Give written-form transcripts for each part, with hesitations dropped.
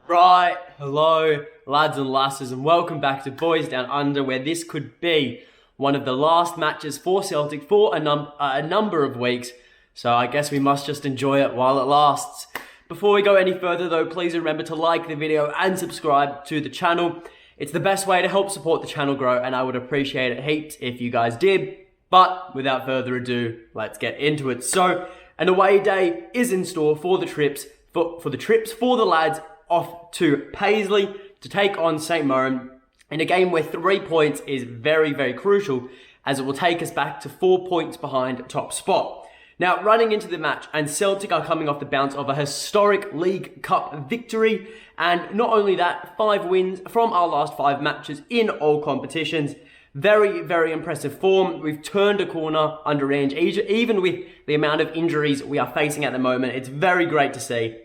Right, hello lads and lasses, and welcome back to Boys Down Under, where this could be one of the last matches for Celtic for a number of weeks, so I guess we must just enjoy it while it lasts. Before we go any further though, please remember to like the video and subscribe to the channel. It's the best way to help support the channel grow, and I would appreciate it heaps if you guys did. But without further ado, let's get into it. So, an away day is in store for the trips for the lads off to Paisley to take on St Mirren in a game where 3 points is very, very crucial, as it will take us back to 4 points behind top spot. Now, running into the match, and Celtic are coming off the bounce of a historic League Cup victory, and not only that, 5 wins from our last 5 matches in all competitions. Very, very impressive form. We've turned a corner under Ange, even with the amount of injuries we are facing at the moment. It's very great to see.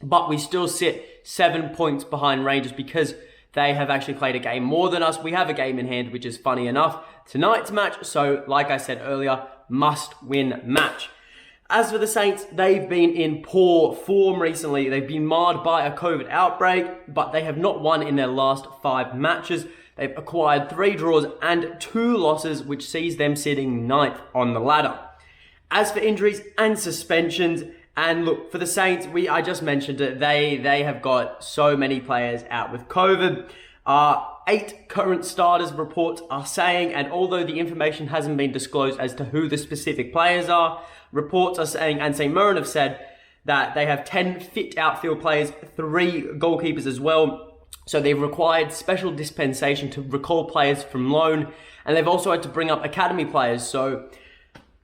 But we still sit 7 points behind Rangers because they have actually played a game more than us. We have a game in hand, which is funny enough. Tonight's match, so like I said earlier, must-win match. As for the Saints, they've been in poor form recently. They've been marred by a COVID outbreak, but they have not won in their last 5 matches. They've acquired 3 draws and 2 losses, which sees them sitting 9th on the ladder. As for injuries and suspensions, and look, for the Saints, I just mentioned it, they have got so many players out with COVID. 8 current starters reports are saying, and although the information hasn't been disclosed as to who the specific players are, reports are saying, and St Mirren have said, that they have 10 fit outfield players, 3 goalkeepers as well. So they've required special dispensation to recall players from loan, and they've also had to bring up academy players. So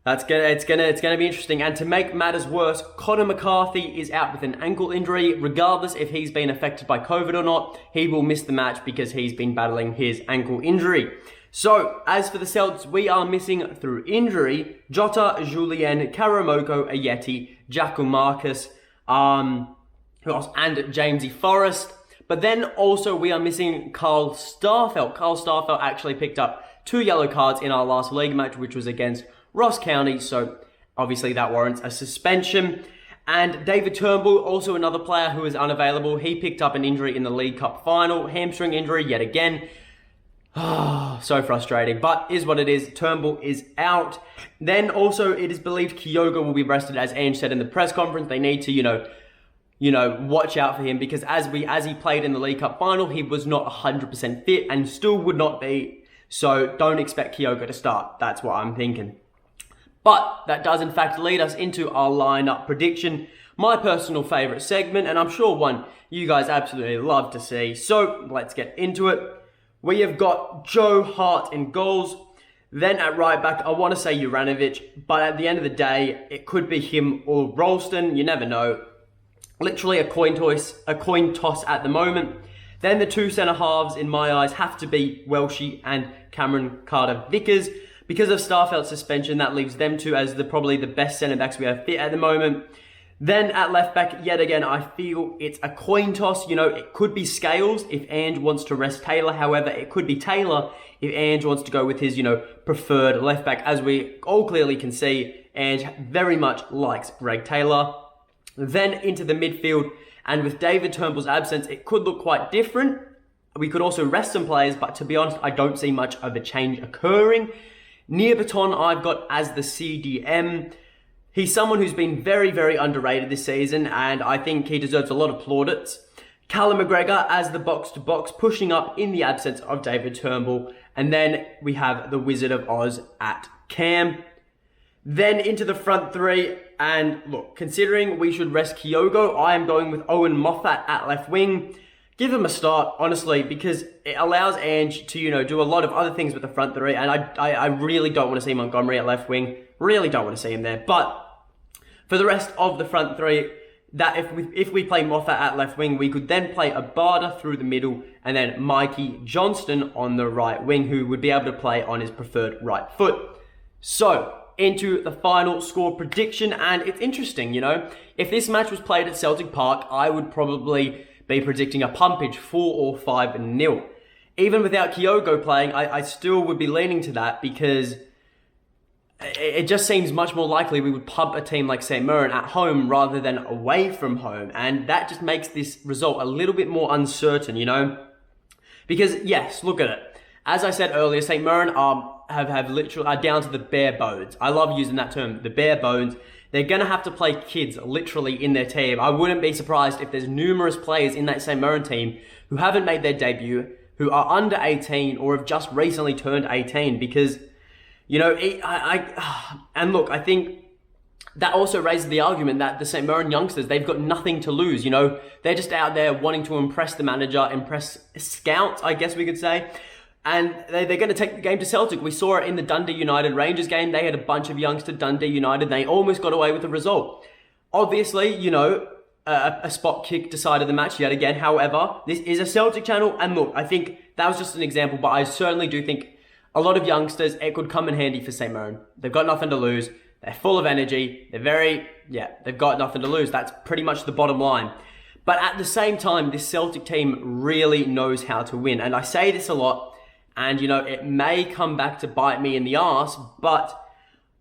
it's gonna be interesting. And to make matters worse, Conor McCarthy is out with an ankle injury. Regardless if he's been affected by COVID or not, he will miss the match because he's been battling his ankle injury. So, as for the Celts, we are missing through injury Jota, Julien, Karamoko, Ayeti, Giacomarcus, and Jamesy Forrest. But then also we are missing Carl Starfelt. Carl Starfelt actually picked up 2 yellow cards in our last league match, which was against Ross County, so obviously that warrants a suspension. And David Turnbull, also another player who is unavailable. He picked up an injury in the League Cup final, hamstring injury yet again. So frustrating, but is what it is. Turnbull is out. Then also it is believed Kyogo will be rested, as Ange said in the press conference. They need to, watch out for him, because as he played in the League Cup final, he was not 100% fit and still would not be. So don't expect Kyogo to start. That's what I'm thinking. But that does in fact lead us into our lineup prediction, my personal favourite segment, and I'm sure one you guys absolutely love to see. So let's get into it. We have got Joe Hart in goals. Then at right back, I want to say Juranovic, but at the end of the day, it could be him or Ralston. You never know. Literally a coin toss at the moment. Then the 2 centre halves, in my eyes, have to be Welshie and Cameron Carter-Vickers. Because of Starfelt's suspension, that leaves them 2 as probably the best centre-backs we have fit at the moment. Then at left-back, yet again, I feel it's a coin toss. It could be Scales if Ange wants to rest Taylor. However, it could be Taylor if Ange wants to go with his, preferred left-back. As we all clearly can see, Ange very much likes Greg Taylor. Then into the midfield, and with David Turnbull's absence, it could look quite different. We could also rest some players, but to be honest, I don't see much of a change occurring. Nearbaton I've got as the CDM. He's someone who's been very, very underrated this season, and I think he deserves a lot of plaudits. Callum McGregor as the box-to-box, pushing up in the absence of David Turnbull. And then we have the Wizard of Oz at Cam. Then into the front 3, and look, considering we should rest Kyogo, I am going with Owen Moffat at left wing. Give him a start, honestly, because it allows Ange to, do a lot of other things with the front 3, and I really don't want to see Montgomery at left wing. Really don't want to see him there. But for the rest of the front 3, that if we play Moffat at left wing, we could then play Abada through the middle, and then Mikey Johnston on the right wing, who would be able to play on his preferred right foot. So, into the final score prediction, and it's interesting, If this match was played at Celtic Park, I would probably be predicting a pumpage 4 or 5-0. Even without Kyogo playing, I still would be leaning to that, because it just seems much more likely we would pump a team like St Mirren at home rather than away from home. And that just makes this result a little bit more uncertain, you know? Because, yes, look at it. As I said earlier, St Mirren have literally are down to the bare bones. I love using that term, the bare bones. They're going to have to play kids literally in their team. I wouldn't be surprised if there's numerous players in that St Mirren team who haven't made their debut, who are under 18 or have just recently turned 18 because, you know, and look, I think that also raises the argument that the St Mirren youngsters, they've got nothing to lose, you know. They're just out there wanting to impress the manager, impress scouts, I guess we could say. And they're going to take the game to Celtic. We saw it in the Dundee United Rangers game. They had a bunch of youngster Dundee United. They almost got away with the result. Obviously, you know, a spot kick decided the match yet again. However, this is a Celtic channel. And look, I think that was just an example. But I certainly do think a lot of youngsters, it could come in handy for St Mirren. They've got nothing to lose. They're full of energy. They've got nothing to lose. That's pretty much the bottom line. But at the same time, this Celtic team really knows how to win. And I say this a lot. And, you know, it may come back to bite me in the arse, but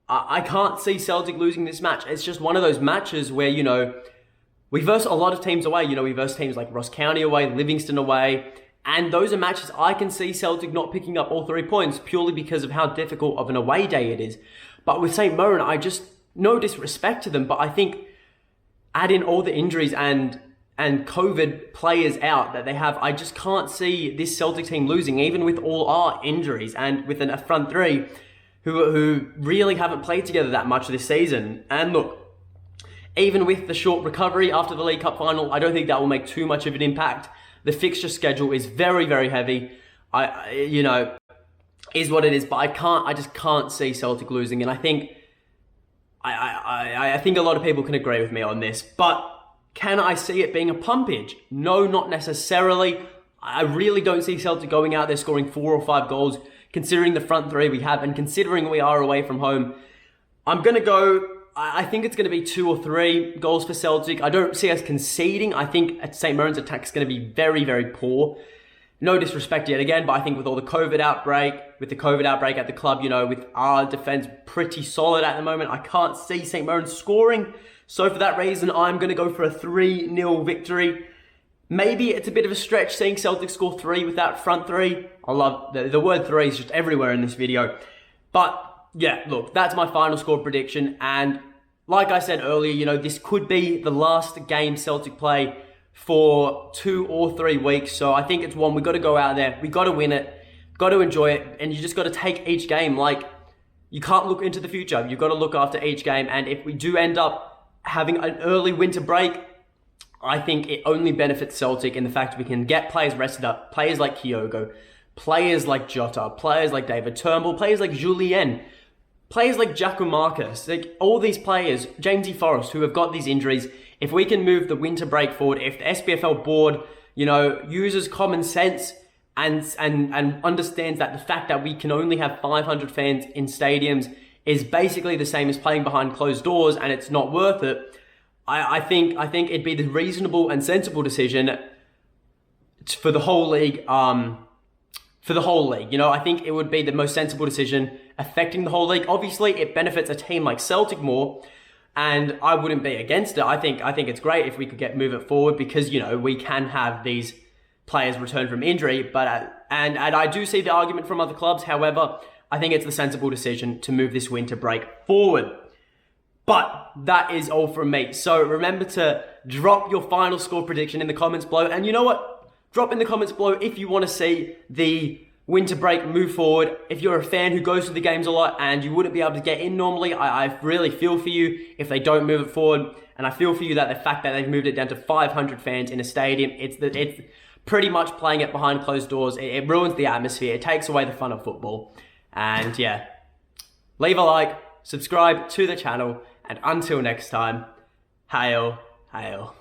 I can't see Celtic losing this match. It's just one of those matches where, you know, we verse a lot of teams away. You know, we verse teams like Ross County away, Livingston away. And those are matches I can see Celtic not picking up all 3 points purely because of how difficult of an away day it is. But with St Mirren, I just, no disrespect to them, but I think add in all the injuries and COVID players out that they have, I just can't see this Celtic team losing, even with all our injuries and with a front three who really haven't played together that much this season. And look, even with the short recovery after the League Cup final, I don't think that will make too much of an impact. The fixture schedule is very, very heavy. You know, is what it is, but I just can't see Celtic losing. And I think I think a lot of people can agree with me on this, but can I see it being a pumpage? No, not necessarily. I really don't see Celtic going out there scoring 4 or 5 goals, considering the front three we have and considering we are away from home. I'm going to go, I think it's going to be 2 or 3 goals for Celtic. I don't see us conceding. I think St Mirren's attack is going to be very, very poor. No disrespect yet again, but I think with all the COVID outbreak, at the club, you know, with our defense pretty solid at the moment, I can't see St Mirren scoring. So for that reason, I'm going to go for a 3-0 victory. Maybe it's a bit of a stretch seeing Celtic score 3 with that front three. I love, the word 3 is just everywhere in this video. But yeah, look, that's my final score prediction. And like I said earlier, you know, this could be the last game Celtic play for 2 or 3 weeks. So I think it's one, we've got to go out there, we've got to win it, got to enjoy it, and you just got to take each game. Like, you can't look into the future. You've got to look after each game. And if we do end up having an early winter break, I think it only benefits Celtic in the fact we can get players rested up. Players like Kyogo, players like Jota, players like David Turnbull, players like Julien, players like Giacomarcus, like all these players, James E. Forrest, who have got these injuries. If we can move the winter break forward, if the SPFL board, you know, uses common sense and understands that the fact that we can only have 500 fans in stadiums is basically the same as playing behind closed doors and it's not worth it, I think it'd be the reasonable and sensible decision for the whole league. You know, I think it would be the most sensible decision affecting the whole league. Obviously, it benefits a team like Celtic more, and I wouldn't be against it. I think it's great if we could move it forward because, you know, we can have these players return from injury. But and I do see the argument from other clubs. However, I think it's the sensible decision to move this winter break forward. But that is all from me. So remember to drop your final score prediction in the comments below. And you know what? Drop in the comments below if you want to see the winter break move forward. If you're a fan who goes to the games a lot and you wouldn't be able to get in normally, I really feel for you if they don't move it forward. And I feel for you that the fact that they've moved it down to 500 fans in a stadium, it's pretty much playing it behind closed doors. It ruins the atmosphere. It takes away the fun of football. And yeah, leave a like, subscribe to the channel, and until next time, hail, hail.